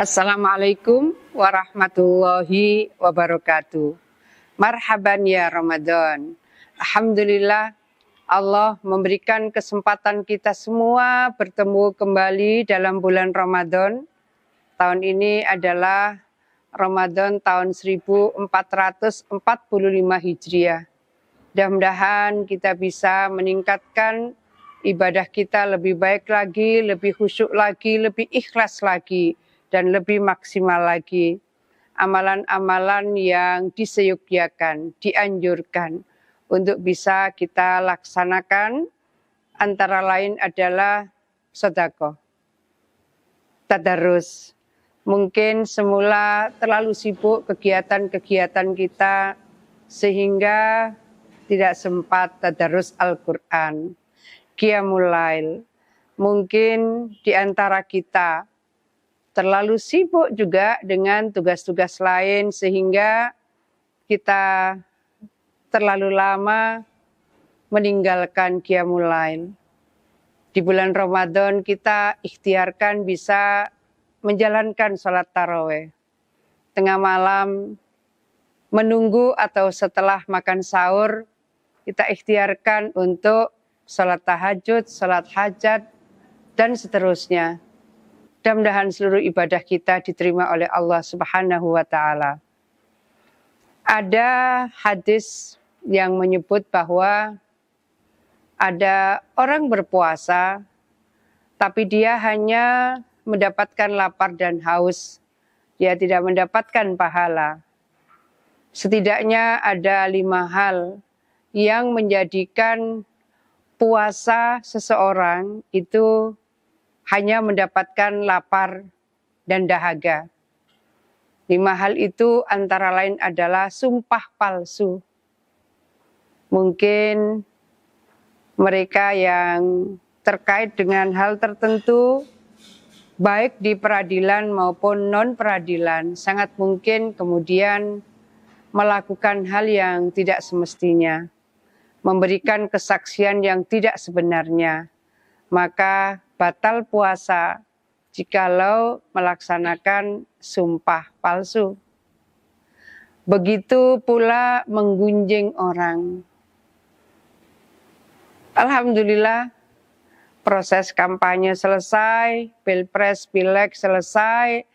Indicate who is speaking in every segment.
Speaker 1: Assalamualaikum warahmatullahi wabarakatuh. Marhaban ya Ramadan. Alhamdulillah Allah memberikan kesempatan kita semua bertemu kembali dalam bulan Ramadan. Tahun ini adalah Ramadan tahun 1445 Hijriah. Mudah-mudahan kita bisa meningkatkan ibadah kita lebih baik lagi, lebih khusyuk lagi, lebih ikhlas lagi, dan lebih maksimal lagi. Amalan-amalan yang diseyukyakan, dianjurkan untuk bisa kita laksanakan antara lain adalah sedekah, tadarus. Mungkin semula terlalu sibuk kegiatan-kegiatan kita sehingga tidak sempat tadarus Al-Quran, qiyamul lail. Mungkin di antara kita terlalu sibuk juga dengan tugas-tugas lain sehingga kita terlalu lama meninggalkan qiyamul lail. Di bulan Ramadan kita ikhtiarkan bisa menjalankan sholat tarawih. Tengah malam menunggu atau setelah makan sahur kita ikhtiarkan untuk sholat tahajud, sholat hajat, dan seterusnya. Mudah-mudahan seluruh ibadah kita diterima oleh Allah Subhanahu wa Ta'ala. Ada hadis yang menyebut bahwa ada orang berpuasa, tapi dia hanya mendapatkan lapar dan haus. Dia tidak mendapatkan pahala. Setidaknya ada 5 hal yang menjadikan puasa seseorang itu hanya mendapatkan lapar dan dahaga. 5 hal itu antara lain adalah sumpah palsu. Mungkin mereka yang terkait dengan hal tertentu, baik di peradilan maupun non-peradilan, sangat mungkin kemudian melakukan hal yang tidak semestinya, memberikan kesaksian yang tidak sebenarnya, maka batal puasa jikalau melaksanakan sumpah palsu. Begitu pula menggunjing orang. Alhamdulillah proses kampanye selesai, pilpres, pileg selesai.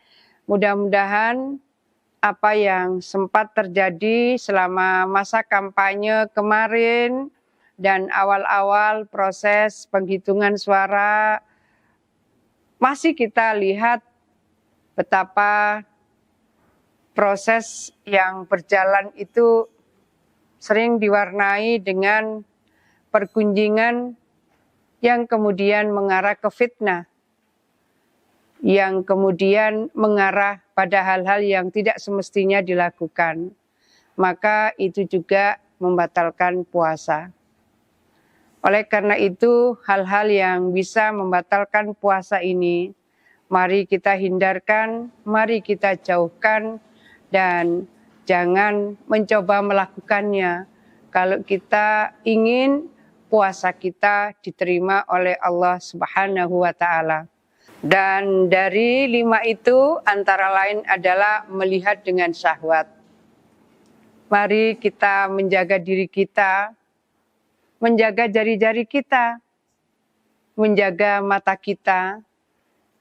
Speaker 1: Mudah-mudahan apa yang sempat terjadi selama masa kampanye kemarin dan awal-awal proses penghitungan suara, masih kita lihat betapa proses yang berjalan itu sering diwarnai dengan pergunjingan yang kemudian mengarah ke fitnah, yang kemudian mengarah pada hal-hal yang tidak semestinya dilakukan. Maka itu juga membatalkan puasa. Oleh karena itu, hal-hal yang bisa membatalkan puasa ini, mari kita hindarkan, mari kita jauhkan, dan jangan mencoba melakukannya kalau kita ingin puasa kita diterima oleh Allah Subhanahu wa Ta'ala. Dan dari 5 itu antara lain adalah melihat dengan syahwat. Mari kita menjaga diri kita, menjaga jari-jari kita, menjaga mata kita,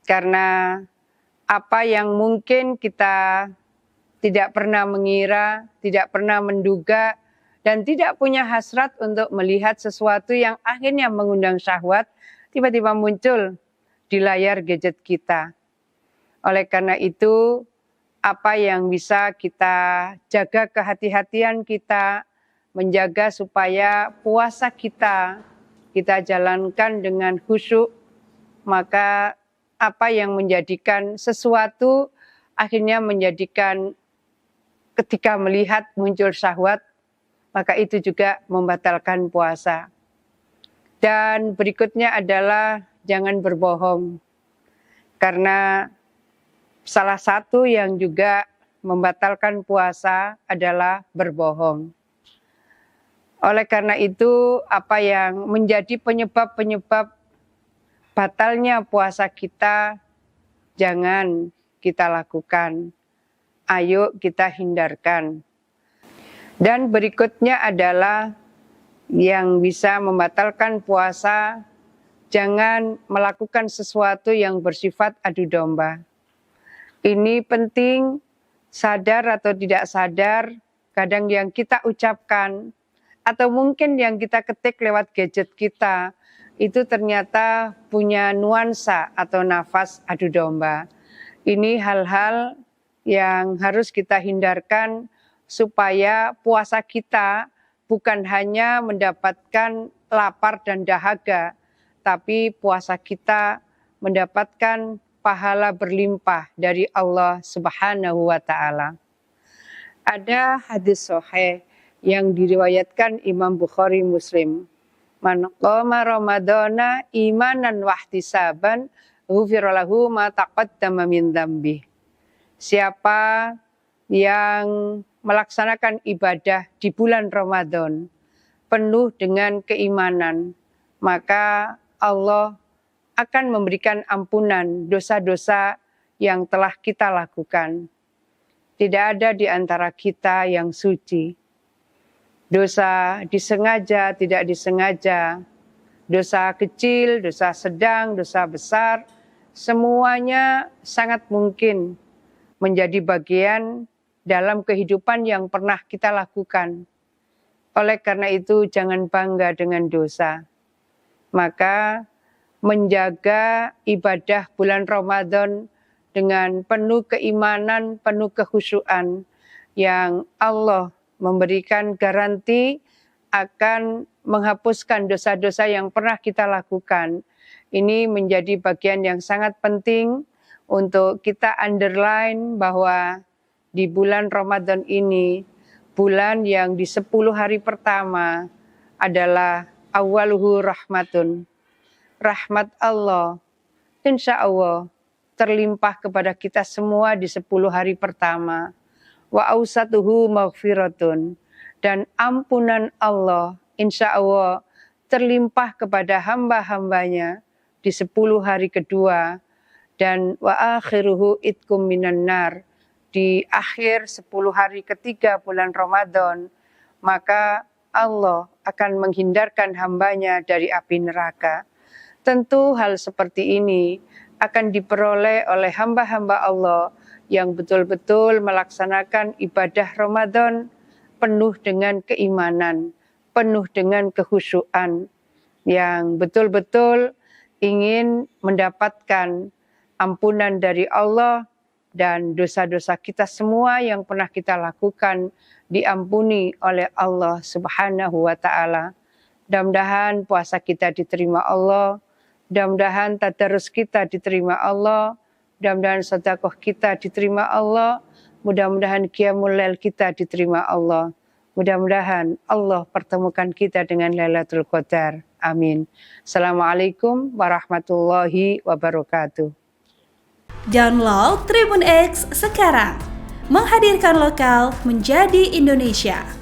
Speaker 1: karena apa yang mungkin kita tidak pernah mengira, tidak pernah menduga, dan tidak punya hasrat untuk melihat sesuatu yang akhirnya mengundang syahwat, tiba-tiba muncul di layar gadget kita. Oleh karena itu, apa yang bisa kita jaga kehati-hatian kita, menjaga supaya puasa kita jalankan dengan khusyuk, maka apa yang menjadikan sesuatu akhirnya menjadikan ketika melihat muncul syahwat, maka itu juga membatalkan puasa. Dan berikutnya adalah jangan berbohong, karena salah satu yang juga membatalkan puasa adalah berbohong. Oleh karena itu, apa yang menjadi penyebab-penyebab batalnya puasa kita, jangan kita lakukan. Ayo kita hindarkan. Dan berikutnya adalah yang bisa membatalkan puasa, jangan melakukan sesuatu yang bersifat adu domba. Ini penting, sadar atau tidak sadar, kadang yang kita ucapkan, atau mungkin yang kita ketik lewat gadget kita, itu ternyata punya nuansa atau nafas adu domba. Ini hal-hal yang harus kita hindarkan supaya puasa kita bukan hanya mendapatkan lapar dan dahaga, tapi puasa kita mendapatkan pahala berlimpah dari Allah Subhanahu wa Ta'ala. Ada hadis sahih yang diriwayatkan Imam Bukhari Muslim. Man qama Ramadana imanan wahtisaban ghufira lahu ma taqaddama min dzambi. Siapa yang melaksanakan ibadah di bulan Ramadan penuh dengan keimanan, maka Allah akan memberikan ampunan dosa-dosa yang telah kita lakukan. Tidak ada di antara kita yang suci. Dosa disengaja, tidak disengaja, dosa kecil, dosa sedang, dosa besar, semuanya sangat mungkin menjadi bagian dalam kehidupan yang pernah kita lakukan. Oleh karena itu jangan bangga dengan dosa. Maka menjaga ibadah bulan Ramadan dengan penuh keimanan, penuh kekhusyuan yang Allah memberikan garansi akan menghapuskan dosa-dosa yang pernah kita lakukan. Ini menjadi bagian yang sangat penting untuk kita underline bahwa di bulan Ramadan ini, bulan yang di 10 hari pertama adalah awaluhu rahmatun. Rahmat Allah, insya Allah terlimpah kepada kita semua di 10 hari pertama. Wa ausatuhu maghfiratun, dan ampunan Allah insya Allah terlimpah kepada hamba-hambanya di 10 hari kedua, dan wa akhiruhu itkum minan nar, di akhir 10 hari ketiga bulan Ramadan, maka Allah akan menghindarkan hambanya dari api neraka. Tentu hal seperti ini akan diperoleh oleh hamba-hamba Allah yang betul-betul melaksanakan ibadah Ramadan penuh dengan keimanan, penuh dengan kekhusyuan, yang betul-betul ingin mendapatkan ampunan dari Allah dan dosa-dosa kita semua yang pernah kita lakukan diampuni oleh Allah Subhanahu wa Ta'ala. Mudah-mudahan puasa kita diterima Allah, mudah-mudahan tadarus kita diterima Allah, mudah-mudahan sedekah kita diterima Allah, mudah-mudahan qiyamul lail kita diterima Allah. Mudah-mudahan Allah pertemukan kita dengan Lailatul Qadar. Amin. Assalamualaikum warahmatullahi wabarakatuh.
Speaker 2: Download Tribun X sekarang. Menghadirkan lokal menjadi Indonesia.